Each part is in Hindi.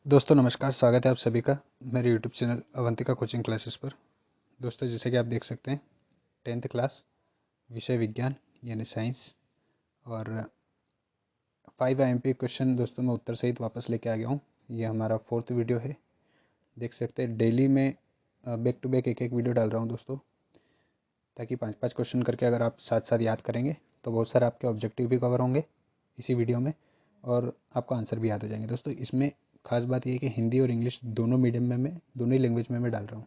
दोस्तों नमस्कार, स्वागत है आप सभी का मेरे YouTube channel Avantika coaching classes पर। दोस्तों जैसे कि आप देख सकते हैं 10th क्लास विषय विज्ञान यानी साइंस और 5 IMP क्वेश्चन दोस्तों मैं उत्तर सहित वापस लेके आ गया हूँ। ये हमारा 4th वीडियो है। देख सकते हैं डेली में बैक टू बैक एक एक वीडियो डाल रहा हूँ दोस्तों, ताकि 5-5 क्वेश्चन करके अगर आप साथ साथ याद करेंगे तो बहुत सारे आपके ऑब्जेक्टिव भी कवर होंगे इसी वीडियो में और आपको आंसर भी याद हो जाएंगे। दोस्तों इसमें खास बात यह है कि हिंदी और इंग्लिश दोनों मीडियम में मैं दोनों ही लैंग्वेज में मैं डाल रहा हूँ,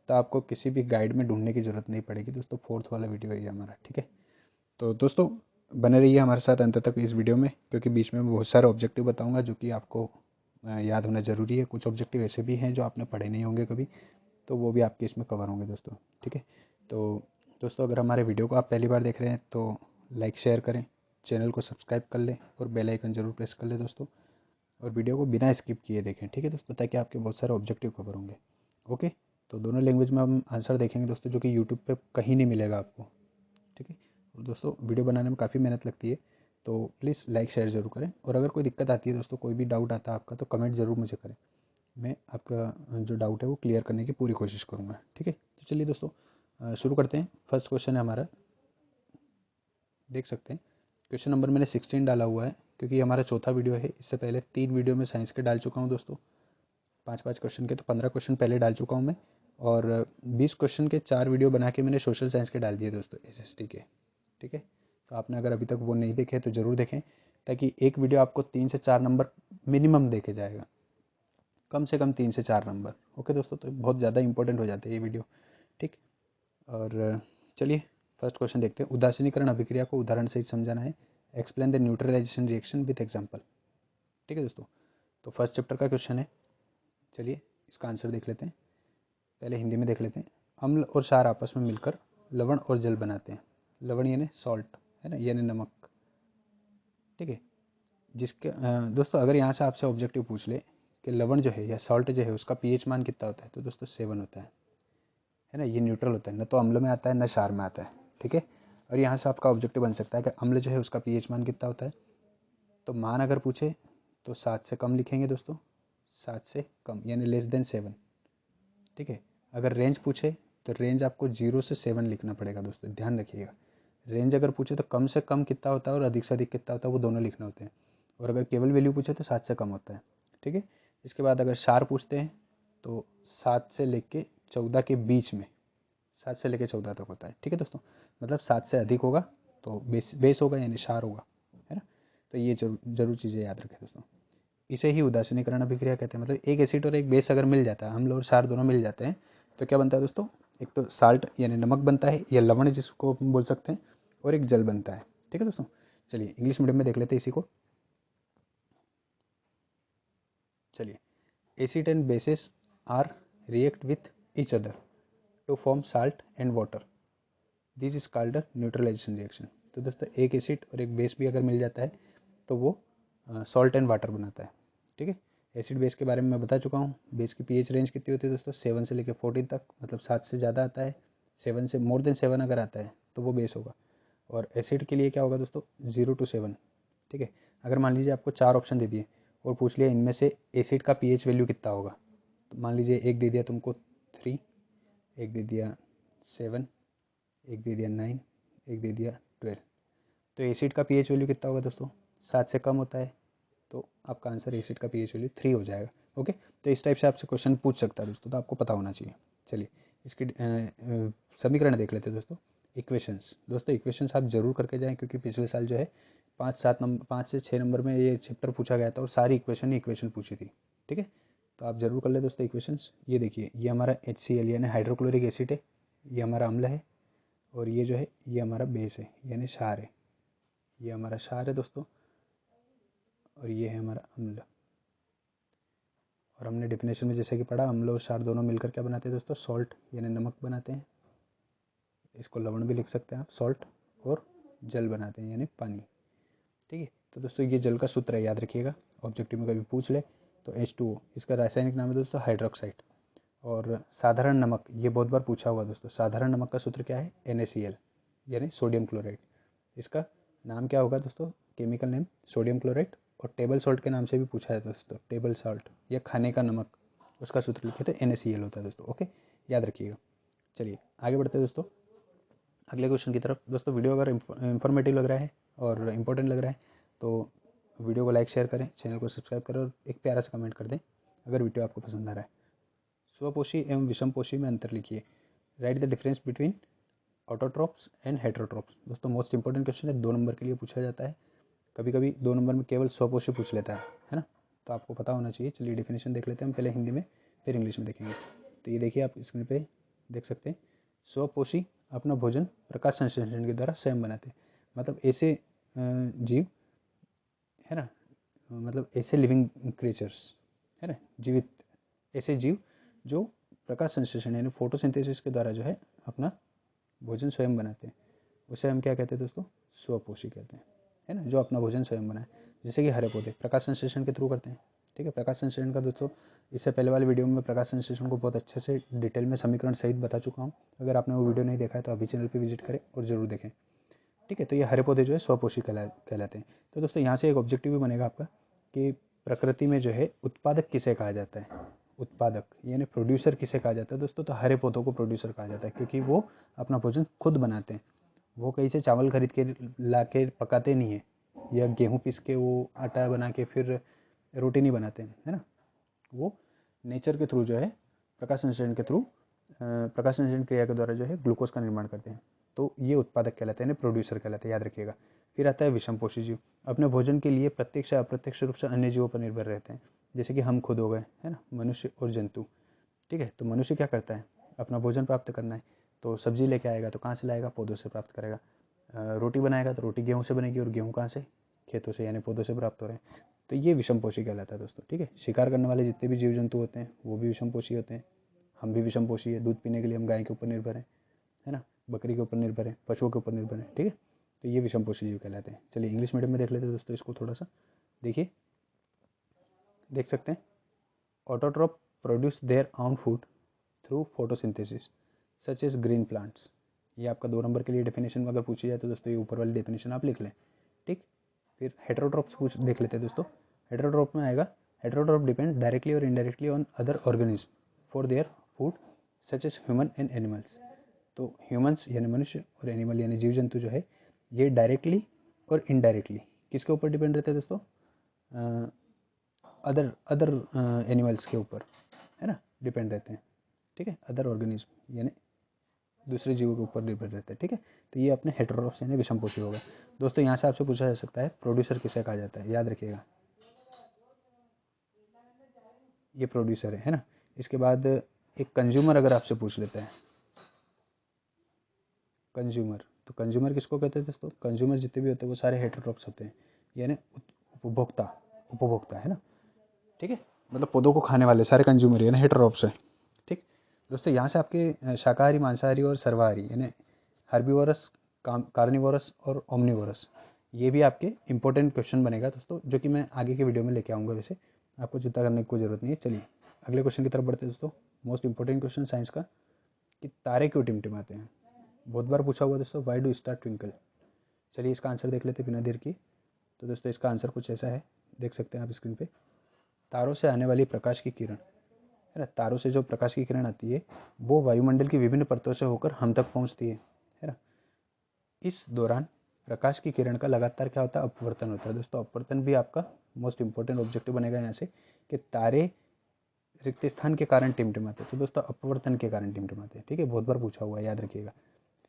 तो आपको किसी भी गाइड में ढूंढने की ज़रूरत नहीं पड़ेगी। दोस्तों 4th वाला वीडियो है ये हमारा, ठीक है। तो दोस्तों बने रहिए हमारे साथ अंत तक इस वीडियो में, क्योंकि बीच में मैं बहुत सारे ऑब्जेक्टिव बताऊंगा जो कि आपको याद होना ज़रूरी है। कुछ ऑब्जेक्टिव ऐसे भी हैं जो आपने पढ़े नहीं होंगे कभी, तो वो भी आपके इसमें कवर होंगे दोस्तों, ठीक है। तो दोस्तों अगर हमारे वीडियो को आप पहली बार देख रहे हैं तो लाइक शेयर करें, चैनल को सब्सक्राइब कर लें और बेल आइकन जरूर प्रेस कर लें दोस्तों, और वीडियो को बिना स्किप किए देखें, ठीक है दोस्तों, ताकि आपके बहुत सारे ऑब्जेक्टिव कवर होंगे। ओके, तो दोनों लैंग्वेज में हम आंसर देखेंगे दोस्तों, जो कि यूट्यूब पे कहीं नहीं मिलेगा आपको, ठीक है। और दोस्तों वीडियो बनाने में काफ़ी मेहनत लगती है, तो प्लीज़ लाइक शेयर ज़रूर करें, और अगर कोई दिक्कत आती है दोस्तों, कोई भी डाउट आता है आपका, तो कमेंट ज़रूर मुझे करें। मैं आपका जो डाउट है वो क्लियर करने की पूरी कोशिश करूँगा, ठीक है। तो चलिए दोस्तों शुरू करते हैं। फर्स्ट क्वेश्चन है हमारा, देख सकते हैं क्वेश्चन नंबर मैंने 16 डाला हुआ है, क्योंकि ये हमारा चौथा वीडियो है। इससे पहले 3 वीडियो में साइंस के डाल चुका हूँ दोस्तों, 5-5 क्वेश्चन के, तो 15 क्वेश्चन पहले डाल चुका हूँ मैं, और 20 क्वेश्चन के 4 वीडियो बना के मैंने सोशल साइंस के डाल दिए दोस्तों, SST के, ठीक है। तो आपने अगर अभी तक वो नहीं देखे तो ज़रूर देखें, ताकि एक वीडियो आपको 3 से 4 नंबर मिनिमम देके जाएगा, कम से कम 3 से 4 नंबर। ओके दोस्तों, तो बहुत ज़्यादा इंपॉर्टेंट हो जाते हैं ये वीडियो, ठीक। और चलिए फर्स्ट क्वेश्चन देखते हैं। उदासीनीकरण अभिक्रिया को उदाहरण सहित समझाना है। Explain the neutralization reaction with example, ठीक है दोस्तों। तो फर्स्ट चैप्टर का क्वेश्चन है, चलिए इसका आंसर देख लेते हैं। पहले हिंदी में देख लेते हैं। अम्ल और क्षार आपस में मिलकर लवण और जल बनाते हैं। लवण यानी सॉल्ट, है ना, यानी नमक, ठीक है। जिसके दोस्तों अगर यहाँ से आपसे ऑब्जेक्टिव पूछ ले कि लवण जो है या सॉल्ट जो है उसका पीएच मान कितना होता है, तो दोस्तों 7 होता है ना। ये न्यूट्रल होता है, न तो अम्ल में आता है न क्षार में आता है, ठीक है। और यहाँ से आपका ऑब्जेक्टिव बन सकता है कि अम्ल जो है उसका पीएच मान कितना होता है। तो मान अगर पूछे तो 7 से कम लिखेंगे दोस्तों, 7 से कम यानी लेस देन 7, ठीक है। अगर रेंज पूछे तो रेंज आपको 0 से 7 लिखना पड़ेगा दोस्तों, ध्यान रखिएगा। रेंज अगर पूछे तो कम से कम कितना होता है और अधिक से अधिक कितना होता है, वो दोनों लिखने होते हैं। और अगर केवल वैल्यू पूछे तो 7 से कम होता है, ठीक है। इसके बाद अगर क्षार पूछते हैं तो 7 से लेके 14 के बीच में, 7 से लेकर 14 तक होता है, ठीक है दोस्तों। मतलब 7 से अधिक होगा तो बेस बेस होगा यानी क्षार होगा, है ना। तो ये जरूर जरूर चीज़ें याद रखें दोस्तों। इसे ही उदासीनीकरण अभिक्रिया कहते हैं। मतलब एक एसिड और एक बेस अगर मिल जाता है, अम्ल और क्षार दोनों मिल जाते हैं, तो क्या बनता है दोस्तों, एक तो साल्ट यानी नमक बनता है या लवण जिसको हम बोल सकते हैं, और एक जल बनता है, ठीक है दोस्तों। चलिए इंग्लिश मीडियम में देख लेते हैं इसी को। चलिए, acid and bases are react with each other to form salt and water, this is called a neutralization reaction. तो दोस्तों एक एसिड और एक बेस भी अगर मिल जाता है तो वो सॉल्ट एंड वाटर बनाता है, ठीक है। एसिड बेस के बारे में मैं बता चुका हूँ। बेस की पीएच रेंज कितनी होती है दोस्तों, 7 से लेकर 14 तक, मतलब 7 से ज़्यादा आता है, 7 से मोर देन 7 अगर आता है तो वो बेस होगा। और एसिड के लिए क्या होगा दोस्तों, 0 to 7, ठीक है। अगर मान लीजिए आपको 4 ऑप्शन दे दिए और पूछ लिया इनमें से एसिड का पीएच वैल्यू कितना होगा, तो मान लीजिए एक दे दिया तुमको 3, एक दे दिया 7, एक दे दिया 9, एक दे दिया 12, तो एसिड का पीएच वैल्यू कितना होगा दोस्तों, 7 से कम होता है, तो आपका आंसर एसिड का पीएच वैल्यू 3 हो जाएगा। ओके, तो इस टाइप से आपसे क्वेश्चन पूछ सकता है दोस्तों, तो आपको पता होना चाहिए। चलिए इसकी समीकरण देख लेते हैं दोस्तों। इक्वेशंस, दोस्तों इक्वेशंस आप जरूर करके जाएं, क्योंकि पिछले साल जो है 5 से 6 नंबर में ये चैप्टर पूछा गया था और सारी इक्वेशन ही इक्वेशन पूछी थी, ठीक है। तो आप जरूर कर ले दोस्तों इक्वेशंस। ये देखिए, ये हमारा HCl यानी हाइड्रोक्लोरिक एसिड है, ये हमारा अम्ल है, और ये जो है ये हमारा बेस है यानी क्षार है। ये हमारा क्षार है दोस्तों, और ये है हमारा अम्ल। और हमने डेफिनेशन में जैसे कि पढ़ा, अम्ल और क्षार दोनों मिलकर क्या बनाते हैं दोस्तों, सॉल्ट यानी नमक बनाते हैं। इसको लवण भी लिख सकते हैं आप, सॉल्ट। और जल बनाते हैं यानी पानी, ठीक है। तो दोस्तों ये जल का सूत्र है, याद रखिएगा, ऑब्जेक्टिव में कभी पूछ ले तो H2O, इसका रासायनिक नाम है दोस्तों हाइड्रोक्साइड। और साधारण नमक, ये बहुत बार पूछा हुआ दोस्तों, साधारण नमक का सूत्र क्या है, NaCl यानी सोडियम क्लोराइड। इसका नाम क्या होगा दोस्तों, केमिकल नेम सोडियम क्लोराइड और टेबल सॉल्ट के नाम से भी पूछा है दोस्तों, टेबल सॉल्ट या खाने का नमक, उसका सूत्र लिखे तो NaCl होता है दोस्तों। ओके, याद रखिएगा। चलिए आगे बढ़ते हैं दोस्तों अगले क्वेश्चन की तरफ। दोस्तों वीडियो अगर इंफॉर्मेटिव लग रहा है और इम्पोर्टेंट लग रहा है तो वीडियो को लाइक शेयर करें, चैनल को सब्सक्राइब करें और एक प्यारा सा कमेंट कर दें अगर वीडियो आपको पसंद आ रहा है। स्वपोषी एवं विषमपोषी में अंतर लिखिए। Right the difference between autotrophs and heterotrophs. दोस्तों मोस्ट इंपॉर्टेंट क्वेश्चन है, 2 नंबर के लिए पूछा जाता है। कभी कभी 2 नंबर में केवल स्वपोषी पूछ लेता है ना, तो आपको पता होना चाहिए। चलिए डेफिनेशन देख लेते हैं हम, पहले हिंदी में फिर इंग्लिश में देखेंगे। तो ये देखिए आप स्क्रीन पे देख सकते हैं, स्वपोषी अपना भोजन प्रकाश संश्लेषण के द्वारा स्वयं बनाते हैं। मतलब ऐसे जीव है ना, मतलब ऐसे लिविंग क्रिएचर्स है ना, जीवित ऐसे जीव जो प्रकाश संश्लेषण यानी फोटोसिंथेसिस के द्वारा जो है अपना भोजन स्वयं बनाते हैं, उसे हम क्या कहते हैं दोस्तों, स्वपोषी कहते हैं, है ना, जो अपना भोजन स्वयं बनाए। जैसे कि हरे पौधे प्रकाश संश्लेषण के थ्रू करते हैं। ठीक है, प्रकाश संश्लेषण का दोस्तों इससे पहले वाले वीडियो में प्रकाश संश्लेषण को बहुत अच्छे से डिटेल में समीकरण सहित बता चुका हूँ। अगर आपने वो वीडियो नहीं देखा है तो अभी चैनल पर विजिट करें और जरूर देखें। ठीक है, तो ये हरे पौधे जो है स्वपोषी कहलाते हैं। तो दोस्तों यहाँ से एक ऑब्जेक्टिव भी बनेगा आपका कि प्रकृति में जो है उत्पादक किसे कहा जाता है, उत्पादक यानी प्रोड्यूसर किसे कहा जाता है दोस्तों, तो हरे पौधों को प्रोड्यूसर कहा जाता है, क्योंकि वो अपना भोजन खुद बनाते हैं। वो कहीं से चावल खरीद के ला के पकाते नहीं है, या गेहूँ पीस के वो आटा बना के फिर रोटी नहीं बनाते हैं, है ना। वो नेचर के थ्रू जो है प्रकाश संश्लेषण के थ्रू प्रकाश संश्लेषण क्रिया के द्वारा जो है ग्लूकोज का निर्माण करते हैं। तो ये उत्पादक कहलाते हैं, प्रोड्यूसर कहलाते हैं, याद रखिएगा। फिर आता है विषमपोषी जीव। अपने भोजन के लिए प्रत्यक्ष या अप्रत्यक्ष रूप से अन्य जीवों पर निर्भर रहते हैं, जैसे कि हम खुद हो गए, है ना, मनुष्य और जंतु। ठीक है, तो मनुष्य क्या करता है, अपना भोजन प्राप्त करना है तो सब्जी लेके आएगा, तो कहाँ से लाएगा, पौधों से प्राप्त करेगा। रोटी बनाएगा तो रोटी गेहूँ से बनेगी, और गेहूँ कहाँ से, खेतों से यानी पौधों से प्राप्त हो रहे हैं। तो ये विषमपोषी कहलाता है दोस्तों। ठीक है, शिकार करने वाले जितने भी जीव जंतु होते हैं वो भी विषमपोषी होते हैं। हम भी विषमपोषी है, दूध पीने के लिए हम गाय के ऊपर निर्भर हैं, है ना, बकरी के ऊपर निर्भर है, पशुओं के ऊपर निर्भर है। ठीक है, तो ये विषमपोषी जीव कहलाते हैं। चलिए इंग्लिश मीडियम में देख लेते हैं दोस्तों इसको थोड़ा सा। देखिए देख सकते हैं, autotroph produce their own food through photosynthesis such as green plants. ये आपका 2 नंबर के लिए डेफिनेशन अगर पूछी जाए तो दोस्तों ये ऊपर वाली डेफिनेशन आप लिख लें। ठीक, फिर हेटेरोट्रॉप्स पूछ देख लेते हैं दोस्तों। हेटेरोट्रॉप में आएगा, हेटेरोट्रॉप डिपेंड डायरेक्टली और indirectly on other organism for their food such as human and animals. तो ह्यूमंस यानी मनुष्य और एनिमल यानी जीव जंतु जो है ये डायरेक्टली और इनडायरेक्टली किसके ऊपर डिपेंड रहते हैं दोस्तों, अदर अदर एनिमल्स के ऊपर, है ना, डिपेंड रहते हैं। ठीक है, अदर ऑर्गेनिज्म यानी दूसरे जीवों के ऊपर निर्भर रहते हैं। ठीक है, तो ये अपने हेटेरोट्रॉप्स यानी विषमपोषी हो गए दोस्तों। यहाँ से आपसे पूछा जा सकता है प्रोड्यूसर किसे कहा जाता है, याद रखिएगा ये प्रोड्यूसर है ना। इसके बाद एक कंज्यूमर अगर आपसे पूछ लेता है, कंज्यूमर, तो कंज्यूमर किसको कहते हैं दोस्तों, कंज्यूमर जितने भी होते हैं वो सारे हेटेरोट्रॉप्स होते हैं, यानी उपभोक्ता, उपभोक्ता है ना। ठीक है, मतलब पौधों को खाने वाले सारे कंज्यूमर यानी हेटेरोट्रॉप्स है। ठीक दोस्तों, यहाँ से आपके शाकाहारी, मांसाहारी और सर्वाहारी यानी हर्बीवोरस, कार्निवोरस और ओमनिवोरस, ये भी आपके इंपॉर्टेंट क्वेश्चन बनेगा दोस्तों, जो कि मैं आगे के वीडियो में लेके आऊँगा। वैसे आपको चिंता करने की कोई ज़रूरत नहीं है। चलिए अगले क्वेश्चन की तरफ बढ़ते हैं दोस्तों। मोस्ट इंपॉर्टेंट क्वेश्चन साइंस का, कि तारे क्यों टिमटिमाते हैं। बहुत बार पूछा हुआ दोस्तों, वाई डू स्टार ट्विंकल। चलिए इसका आंसर देख लेते हैं बिना देर की। तो दोस्तों इसका आंसर कुछ ऐसा है, देख सकते हैं आप स्क्रीन पे। तारों से आने वाली प्रकाश की किरण, है ना, तारों से जो प्रकाश की किरण आती है वो वायुमंडल की विभिन्न परतों से होकर हम तक पहुंचती है ना। इस दौरान प्रकाश की किरण का लगातार क्या होता है, अपवर्तन होता है दोस्तों। अपवर्तन भी आपका मोस्ट इंपॉर्टेंट ऑब्जेक्टिव बनेगा यहाँ से, कि तारे रिक्त स्थान के कारण टिमटिमाते हैं, तो दोस्तों अपवर्तन के कारण टिमटिमाते हैं। ठीक है, बहुत बार पूछा हुआ है, याद रखिएगा।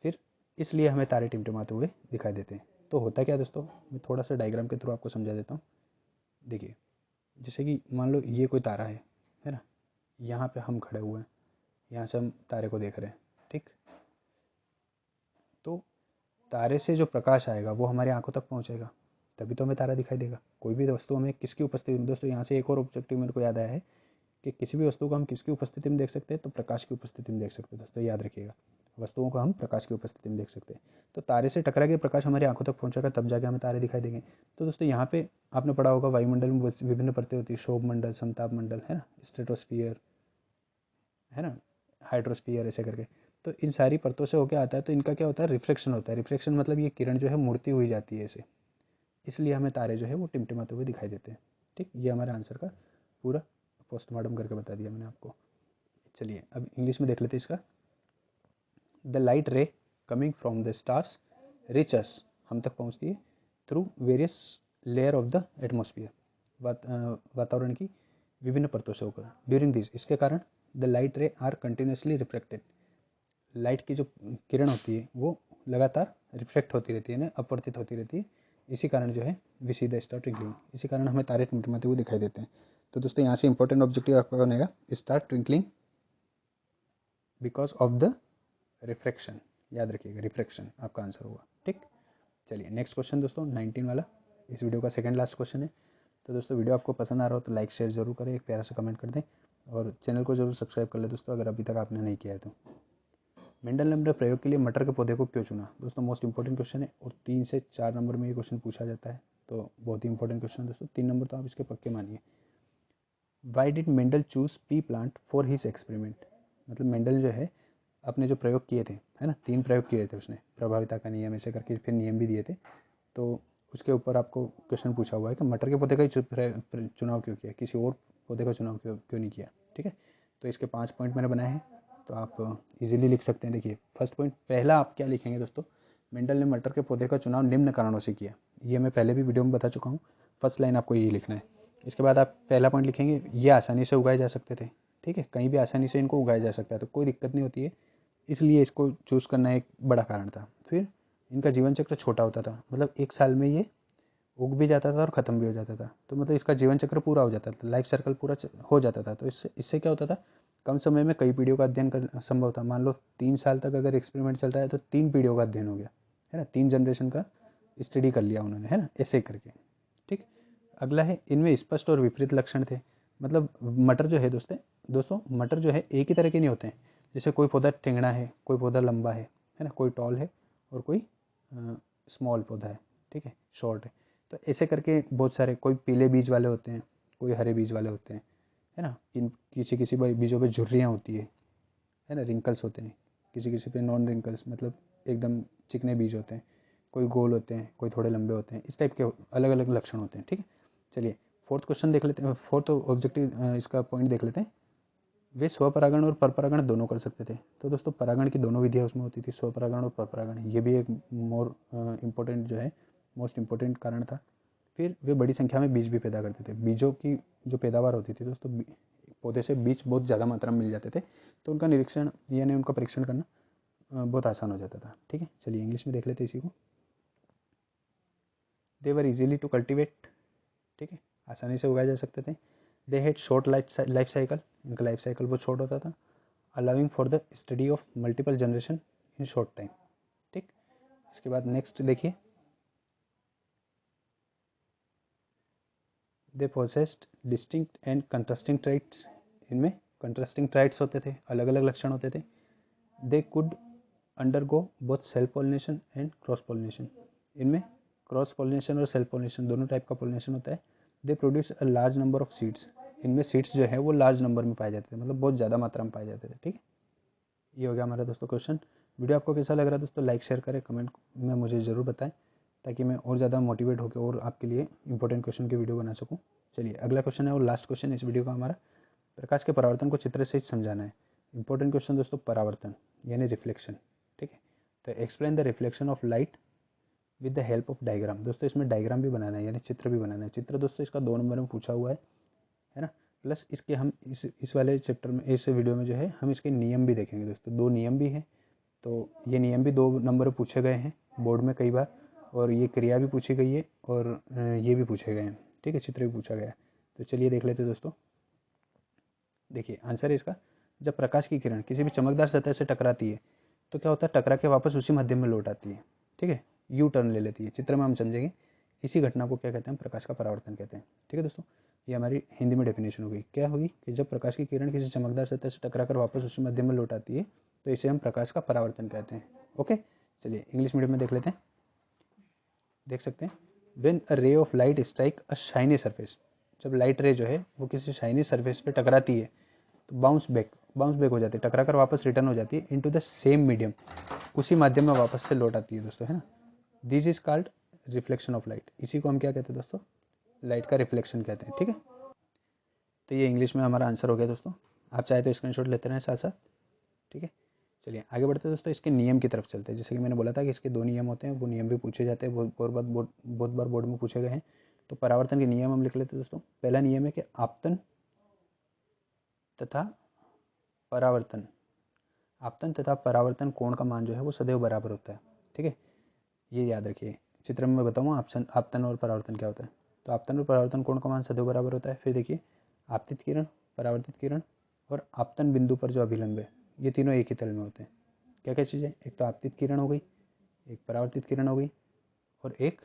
फिर इसलिए हमें तारे टिमटिमाते हुए दिखाई देते हैं। तो होता क्या दोस्तों, मैं थोड़ा सा डायग्राम के थ्रू आपको समझा देता हूँ। देखिए जैसे कि मान लो ये कोई तारा है ना, यहाँ पे हम खड़े हुए हैं, यहाँ से हम तारे को देख रहे हैं। ठीक, तो तारे से जो प्रकाश आएगा वो हमारी आंखों तक पहुँचेगा, तभी तो हमें तारा दिखाई देगा। कोई भी वस्तु हमें किसकी उपस्थिति में, दोस्तों यहाँ से एक और ऑब्जेक्टिव मेरे को याद आया है, कि किसी भी वस्तु को हम किसकी उपस्थिति में देख सकते हैं, तो प्रकाश की उपस्थिति में देख सकते हैं दोस्तों, याद रखिएगा। वस्तुओं को हम प्रकाश की उपस्थिति में देख सकते हैं। तो तारे से टकरा के प्रकाश हमारी आंखों तक पहुंचेगा, तब जाके हमें तारे दिखाई देंगे। तो दोस्तों यहाँ पे आपने पढ़ा होगा वायुमंडल में विभिन्न परतें होती है, शोभ मंडल, समताप मंडल, है ना, स्ट्रेटोस्फियर, है ना, हाइड्रोस्फियर, ऐसे करके। तो इन सारी परतों से होके आता है, तो इनका क्या होता है, रिफ्लेक्शन होता है। रिफ्लेक्शन मतलब ये किरण जो है मुड़ती हुई जाती है ऐसे, इसलिए हमें तारे जो है वो टिमटिमाते हुए दिखाई देते हैं। ठीक, ये हमारे आंसर का पूरा पोस्टमार्टम करके बता दिया मैंने आपको। चलिए अब इंग्लिश में देख लेते हैं इसका। The light ray coming from the stars reach अस, हम तक पहुंचती है through various layer of the atmosphere, वातावरण की विभिन्न परतों से होकर। ड्यूरिंग दिस, इसके कारण the light ray are continuously reflected, light की जो किरण होती है वो लगातार रिफ्लेक्ट होती रहती है ना, अपवर्तित होती रहती है। इसी कारण जो है we see the star twinkling, इसी कारण हमें तारे टिमटिमाते हुए दिखाई देते हैं। तो दोस्तों यहाँ से इंपॉर्टेंट ऑब्जेक्टिव आपका बनेगा star twinkling because of the refraction, याद रखिएगा रिफ्रैक्शन आपका आंसर होगा। ठीक, चलिए नेक्स्ट क्वेश्चन दोस्तों 19 वाला, इस वीडियो का सेकंड लास्ट क्वेश्चन है। तो दोस्तों वीडियो आपको पसंद आ रहा हो तो लाइक शेयर जरूर करें, एक प्यारा सा कमेंट कर दें और चैनल को जरूर सब्सक्राइब कर लें दोस्तों अगर अभी तक आपने नहीं किया है तो। मेंडल ने अपने प्रयोग के लिए मटर के पौधे को क्यों चुना? दोस्तों मोस्ट इंपॉर्टेंट क्वेश्चन है और 3 से 4 नंबर में ये क्वेश्चन पूछा जाता है, तो बहुत ही इंपॉर्टेंट क्वेश्चन है दोस्तों। 3 नंबर तो आप इसके पक्के मानिए। Why did Mendel choose P plant for his experiment? मतलब मेंडल जो है अपने जो प्रयोग किए थे, है ना, 3 प्रयोग किए थे उसने, प्रभाविता का नियम ऐसे करके फिर नियम भी दिए थे, तो उसके ऊपर आपको क्वेश्चन पूछा हुआ है कि मटर के पौधे का ही चुनाव क्यों किया, किसी और पौधे का चुनाव क्यों नहीं किया। ठीक है, तो इसके 5 पॉइंट मैंने बनाए हैं, तो आप इजीली लिख सकते हैं। देखिए फर्स्ट पॉइंट, पहला आप क्या लिखेंगे दोस्तों, मेंडल ने मटर के पौधे का चुनाव निम्न कारणों से किया, ये मैं पहले भी वीडियो में बता चुका हूँ। फर्स्ट लाइन आपको यही लिखना है। इसके बाद आप पहला पॉइंट लिखेंगे, ये आसानी से उगाए जा सकते थे। ठीक है, कहीं भी आसानी से इनको उगाया जा सकता है तो कोई दिक्कत नहीं होती है, इसलिए इसको चूज़ करना एक बड़ा कारण था। फिर इनका जीवन चक्र छोटा होता था, मतलब 1 साल में ये उग भी जाता था और ख़त्म भी हो जाता था, तो मतलब इसका जीवन चक्र पूरा हो जाता था, लाइफ सर्कल पूरा हो जाता था। तो इससे क्या होता था, कम समय में कई पीढ़ियों का अध्ययन कर संभव था। मान लो 3 साल तक अगर एक्सपेरिमेंट चल रहा है तो 3 पीढ़ियों का अध्ययन हो गया, है ना, 3 जनरेशन का स्टडी कर लिया उन्होंने, है ना, ऐसे करके। ठीक, अगला है इनमें स्पष्ट और विपरीत लक्षण थे। मतलब मटर जो है दोस्तों मटर जो है एक ही तरह के नहीं होते हैं। जैसे कोई पौधा टेंगड़ा है, कोई पौधा लंबा है ना, कोई टॉल है और कोई स्मॉल पौधा है, ठीक है, शॉर्ट है। तो ऐसे करके बहुत सारे, कोई पीले बीज वाले होते हैं, कोई हरे बीज वाले होते हैं, है ना, किसी किसी बीजों पे झुर्रियाँ होती है ना, रिंकल्स होते हैं, किसी किसी पे नॉन रिंकल्स, मतलब एकदम चिकने बीज होते हैं, कोई गोल होते हैं, कोई थोड़े लंबे होते हैं, इस टाइप के अलग अलग लक्षण होते हैं। ठीक है, चलिए फोर्थ क्वेश्चन देख लेते हैं, फोर्थ ऑब्जेक्टिव इसका पॉइंट देख लेते हैं। वे स्वपरागण और परपरागण दोनों कर सकते थे। तो दोस्तों परागण की दोनों विधियाँ उसमें होती थी, स्वपरागण और परपरागण, ये भी एक मोर इम्पोर्टेंट जो है, मोस्ट इम्पोर्टेंट कारण था। फिर वे बड़ी संख्या में बीज भी पैदा करते थे। बीजों की जो पैदावार होती थी दोस्तों, पौधे से बीज बहुत ज़्यादा मात्रा में मिल जाते थे, तो उनका निरीक्षण यानी उनका परीक्षण करना बहुत आसान हो जाता था। ठीक है, चलिए इंग्लिश में देख लेते हैं इसी को। दे वर इजीली टू कल्टिवेट, ठीक है, आसानी से उगाए जा सकते थे। They had short life cycle, इनका लाइफ साइकिल बहुत शॉर्ट होता था। Allowing for the study of multiple generation in short time. ठीक, इसके बाद नेक्स्ट देखिए, दे possessed distinct and contrasting traits, इनमें कंट्रास्टिंग ट्राइट्स होते थे, अलग अलग लक्षण होते थे। They could undergo both self pollination and cross pollination, इनमें क्रॉस पॉलिनेशन और सेल्फ पॉलिनेशन दोनों टाइप का पॉलिनेशन होता है। They produce a large number of seeds, इनमें सीड्स जो है वो लार्ज नंबर में पाए जाते थे, मतलब बहुत ज़्यादा मात्रा में पाए जाते थे। ठीक है, ये हो गया हमारा दोस्तों क्वेश्चन। वीडियो आपको कैसा लग रहा है दोस्तों, लाइक शेयर करें, कमेंट में मुझे ज़रूर बताएं, ताकि मैं और ज़्यादा मोटिवेट होकर और आपके लिए इंपॉर्टेंट क्वेश्चन की वीडियो बना सकूँ। चलिए अगला क्वेश्चन है और लास्ट क्वेश्चन इस वीडियो का हमारा, प्रकाश के परावर्तन को चित्र से समझाना है। इंपॉर्टेंट क्वेश्चन दोस्तों, परावर्तन यानी रिफ्लेक्शन। ठीक है, तो explain the reflection of light with the help of diagram. दोस्तों इसमें डायग्राम भी बनाना है, यानी चित्र भी बनाना है। चित्र दोस्तों इसका 2 नंबर में पूछा हुआ है ना, प्लस इसके हम इस वाले चैप्टर में, इस वीडियो में जो है हम इसके नियम भी देखेंगे दोस्तों। 2 नियम भी हैं, तो ये नियम भी 2 नंबर में पूछे गए हैं बोर्ड में कई बार, और ये क्रिया भी पूछी गई है और ये भी पूछे गए हैं। ठीक है, चित्र भी पूछा गया है। तो चलिए देख लेते हैं दोस्तों। देखिए आंसर है इसका, जब प्रकाश की किरण किसी भी चमकदार सतह से टकराती है तो क्या होता है, टकरा के वापस उसी माध्यम में लौट आती है। ठीक है, यू टर्न ले लेती है, चित्र में हम समझेंगे। इसी घटना को क्या कहते हैं, प्रकाश का परावर्तन कहते हैं। ठीक है दोस्तों, ये हमारी हिंदी में डेफिनेशन हो गई। क्या हुई कि जब प्रकाश की किरण किसी चमकदार सतह से टकरा कर वापस उसी माध्यम में लौट आती है तो इसे हम प्रकाश का परावर्तन कहते हैं। ओके, चलिए इंग्लिश मीडियम में देख लेते हैं। देख सकते हैं, when a ray of light strike a shiny surface, जब लाइट रे जो है वो किसी शाइनी सरफेस पे टकराती है तो बाउंस बैक हो जाती है, टकरा कर वापस रिटर्न हो जाती है इनटू द सेम मीडियम, उसी माध्यम में वापस से लौट आती है दोस्तों, है ना। This is called reflection of light, इसी को हम क्या कहते हैं दोस्तों, लाइट का रिफ्लेक्शन कहते हैं। ठीक है, तो ये इंग्लिश में हमारा आंसर हो गया दोस्तों। आप चाहे तो स्क्रीनशॉट लेते रहें साथ साथ। ठीक है, चलिए आगे बढ़ते हैं दोस्तों, इसके नियम की तरफ चलते हैं। जैसे कि मैंने बोला था कि इसके 2 नियम होते हैं, वो नियम भी पूछे जाते हैं, बहुत बार बोर्ड में पूछे गए हैं। तो परावर्तन के नियम हम लिख लेते हैं दोस्तों। पहला नियम है कि आपतन तथा परावर्तन, आपतन तथा परावर्तन कोण का मान जो है वो सदैव बराबर होता है। ठीक है, ये याद रखिए। चित्र में मैं बताऊँगा आपतन और परावर्तन क्या होता है। तो आपतन और परावर्तन कोण का मान सदैव बराबर होता है। फिर देखिए, आपतित किरण, परावर्तित किरण और आपतन बिंदु पर जो अभिलंब है, ये तीनों एक ही तल में होते हैं। क्या क्या चीज़ें, एक तो आपतित किरण हो गई, एक परावर्तित किरण हो गई, और एक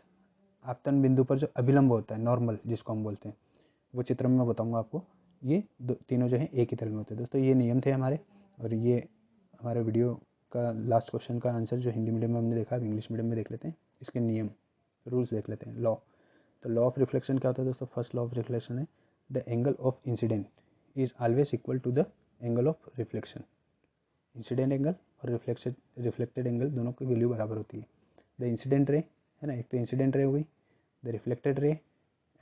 आपतन बिंदु पर जो अभिलंब होता है, नॉर्मल जिसको हम बोलते हैं, वो चित्र में मैं बताऊंगा आपको। ये तीनों जो है एक ही तल में होते हैं। दोस्तों ये नियम थे हमारे, और ये हमारे वीडियो का लास्ट क्वेश्चन का आंसर जो हिंदी मीडियम में हमने देखा, अब इंग्लिश मीडियम में देख लेते हैं। इसके नियम, रूल्स देख लेते हैं। लॉ, तो लॉ ऑफ रिफ्लेक्शन क्या होता है दोस्तों, फर्स्ट लॉ ऑफ रिफ्लेक्शन है the angle of incident is always equal to the angle of reflection. Incident angle और रिफ्लेक्टेड एंगल दोनों की वैल्यू बराबर होती है। द इंसिडेंट रे है ना, एक तो इंसिडेंट रे हो गई, the reflected ray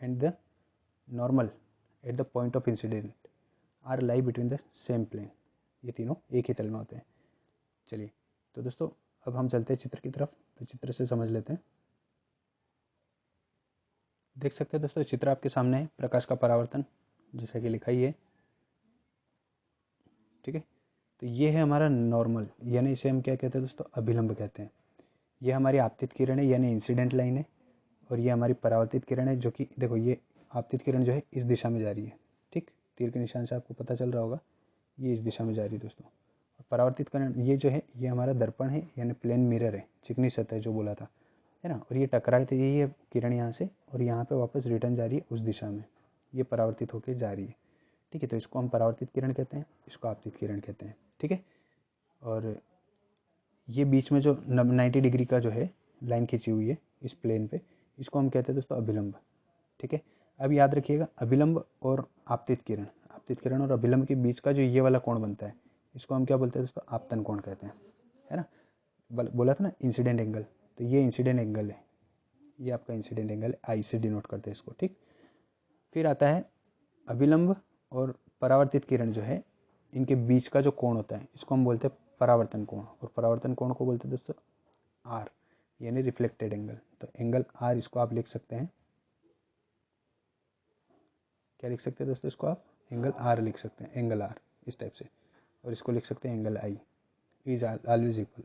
and the normal at the point of incident are lie between the same plane. ये तीनों एक ही तल में होते हैं। चलिए, तो दोस्तों अब हम चलते हैं चित्र की तरफ, तो चित्र से समझ लेते हैं। देख सकते हैं दोस्तों, चित्र आपके सामने है, प्रकाश का परावर्तन जैसा कि लिखा ही है। ठीक है, तो ये है हमारा नॉर्मल, यानी इसे हम क्या कहते हैं दोस्तों, अभिलंब कहते हैं। ये हमारी आपतित किरण है, यानी इंसिडेंट लाइन है। और ये हमारी परावर्तित किरण है, जो कि देखो ये आपतित किरण जो है इस दिशा में जा रही है। ठीक, तीर के निशान से आपको पता चल रहा होगा, ये इस दिशा में जा रही है दोस्तों। और परावर्तित किरण ये जो है, ये हमारा दर्पण है, यानी प्लेन मिरर है, चिकनी सतह जो बोला था, है ना। और ये टकराई थी, यही है किरण यहाँ से, और यहाँ पे वापस रिटर्न जा रही है उस दिशा में, ये परावर्तित होकर जा रही है। ठीक है, तो इसको हम परावर्तित किरण कहते हैं, इसको आपतित किरण कहते हैं। ठीक है, और ये बीच में जो 90 डिग्री का जो है लाइन खींची हुई है इस प्लेन पे, इसको हम कहते हैं दोस्तों अभिलंब। ठीक है, अब याद रखिएगा, अभिलंब और आपतित किरण और अभिलंब के बीच का जो ये वाला कोण बनता है, इसको हम क्या बोलते हैं दोस्तों, आपतन कोण कहते हैं, है ना। बोला था ना इंसिडेंट एंगल, तो ये इंसिडेंट एंगल है, ये आपका इंसिडेंट एंगल आई से डिनोट करते हैं इसको। ठीक, फिर आता है अभिलंब और परावर्तित किरण जो है, इनके बीच का जो कोण होता है, इसको हम बोलते हैं परावर्तन कोण, और परावर्तन कोण को बोलते हैं दोस्तों आर, यानी रिफ्लेक्टेड एंगल। तो एंगल आर, इसको आप लिख सकते हैं, क्या लिख सकते हैं दोस्तों, इसको आप एंगल आर लिख सकते हैं, एंगल आर इस टाइप से। और इसको लिख सकते हैं angle I, is always equal.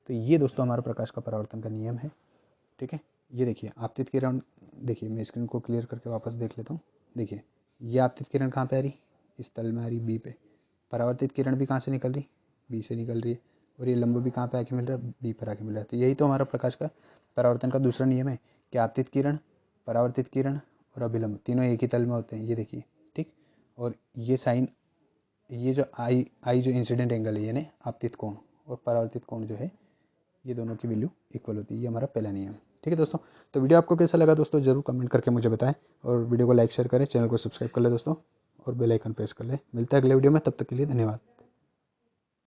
तो ये दोस्तों हमारा प्रकाश का परावर्तन का नियम है। ठीक है, ये देखिए आपतित किरण, देखिए मैं स्क्रीन को क्लियर करके वापस देख लेता हूँ। देखिए, ये आपतित किरण कहाँ पे आ रही, इस तल में आ रही, बी पे। परावर्तित किरण भी कहाँ से निकल रही, बी से निकल रही है। और ये लंब भी कहाँ पे आके मिल रहा है, बी पर आके मिल रहा है। तो यही तो हमारा प्रकाश का परावर्तन का दूसरा नियम है कि आपतित किरण, परावर्तित किरण और अभिलंब तीनों एक ही तल में होते हैं, ये देखिए। ठीक, और ये साइन, ये जो आई जो इंसिडेंट एंगल है, यानी आपतित कोण, और परावर्तित कोण जो है, ये दोनों की वैल्यू इक्वल होती है। ये हमारा पहला नियम है। ठीक है दोस्तों, तो वीडियो आपको कैसा लगा दोस्तों, जरूर कमेंट करके मुझे बताएं, और वीडियो को लाइक शेयर करें, चैनल को सब्सक्राइब कर ले दोस्तों, और बेल आइकन प्रेस कर ले। मिलता है अगले वीडियो में, तब तक के लिए धन्यवाद।